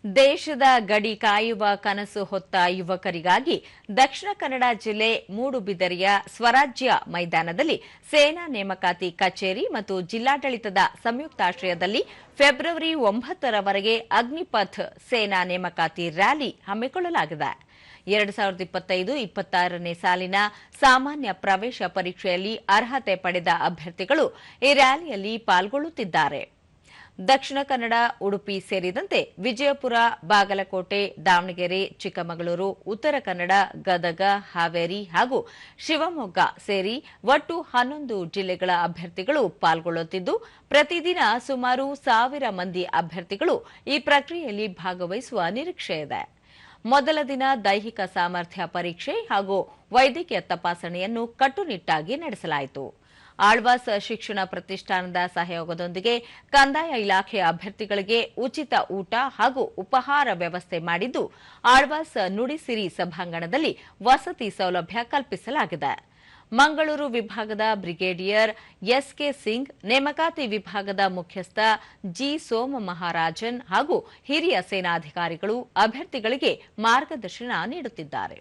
ದೇಶದ ಗಡಿ ಕಾಯುವ ಕನಸು ಹೊತ್ತ ಯುವಕರಿಗಾಗಿ ದಕ್ಷಿಣ ಕನ್ನಡ ಜಿಲ್ಲೆ ಮೂಡುಬಿದಿರೆಯ ಸ್ವರಾಜ್ಯ ಮೈದಾನದಲ್ಲಿ ಸೇನಾ ನೇಮಕಾತಿ ಕಚೇರಿ ಮತ್ತು ಜಿಲ್ಲಾಡಳಿತದ ಸಂಯುಕ್ತಾಶ್ರಯದಲ್ಲಿ ಫೆಬ್ರವರಿ 9ರವರೆಗೆ ಅಗ್ನಿಪಥ್ ಸೇನಾ ನೇಮಕಾತಿ ರ್ಯಾಲಿ ಹಮ್ಮಿಕೊಳ್ಳಲಾಗಿದೆ. 2025-26ನೇ ಸಾಲಿನ ಸಾಮಾನ್ಯ ಪ್ರವೇಶ ಪರೀಕ್ಷೆಯಲ್ಲಿ ಅರ್ಹತೆ ಪಡೆದ ಅಭ್ಯರ್ಥಿಗಳು ಈ ರ್ಯಾಲಿಯಲ್ಲಿ ಪಾಲ್ಗೊಳ್ಳುತ್ತಿದ್ದಾರೆ. ದಕ್ಷಿಣ ಕನ್ನಡ, ಉಡುಪಿ ಸೇರಿದಂತೆ ವಿಜಯಪುರ, ಬಾಗಲಕೋಟೆ, ದಾವಣಗೆರೆ, ಚಿಕ್ಕಮಗಳೂರು, ಉತ್ತರ ಕನ್ನಡ, ಗದಗ, ಹಾವೇರಿ ಹಾಗೂ ಶಿವಮೊಗ್ಗ ಸೇರಿ ಒಟ್ಟು 11 ಜಿಲ್ಲೆಗಳ ಅಭ್ಯರ್ಥಿಗಳು ಪಾಲ್ಗೊಳ್ಳುತ್ತಿದ್ದು, ಪ್ರತಿದಿನ ಸುಮಾರು 1000 ಮಂದಿ ಅಭ್ಯರ್ಥಿಗಳು ಈ ಪ್ರಕ್ರಿಯೆಯಲ್ಲಿ ಭಾಗವಹಿಸುವ ನಿರೀಕ್ಷೆ ಇದೆ. ಮೊದಲ ದಿನ ದೈಹಿಕ ಸಾಮರ್ಥ್ಯ ಪರೀಕ್ಷೆ ಹಾಗೂ ವೈದ್ಯಕೀಯ ತಪಾಸಣೆಯನ್ನು ಕಟ್ಟುನಿಟ್ಟಾಗಿ ನಡೆಸಲಾಯಿತು. ಆಳ್ವಾಸ್ ಶಿಕ್ಷಣ ಪ್ರತಿಷ್ಠಾನದ ಸಹಯೋಗದೊಂದಿಗೆ ಕಂದಾಯ ಇಲಾಖೆ ಅಭ್ಯರ್ಥಿಗಳಿಗೆ ಉಚಿತ ಊಟ ಹಾಗೂ ಉಪಹಾರ ವ್ಯವಸ್ಥೆ ಮಾಡಿದ್ದು, ಆಳ್ವಾಸ್ ನುಡಿಸಿರಿ ಸಭಾಂಗಣದಲ್ಲಿ ವಸತಿ ಸೌಲಭ್ಯ ಕಲ್ಪಿಸಲಾಗಿದೆ. ಮಂಗಳೂರು ವಿಭಾಗದ ಬ್ರಿಗೇಡಿಯರ್ ಎಸ್ಕೆ ಸಿಂಗ್, ನೇಮಕಾತಿ ವಿಭಾಗದ ಮುಖ್ಯಸ್ಥ ಜಿ ಸೋಮ ಮಹಾರಾಜನ್ ಹಾಗೂ ಹಿರಿಯ ಸೇನಾಧಿಕಾರಿಗಳು ಅಭ್ಯರ್ಥಿಗಳಿಗೆ ಮಾರ್ಗದರ್ಶನ ನೀಡುತ್ತಿದ್ದಾರೆ.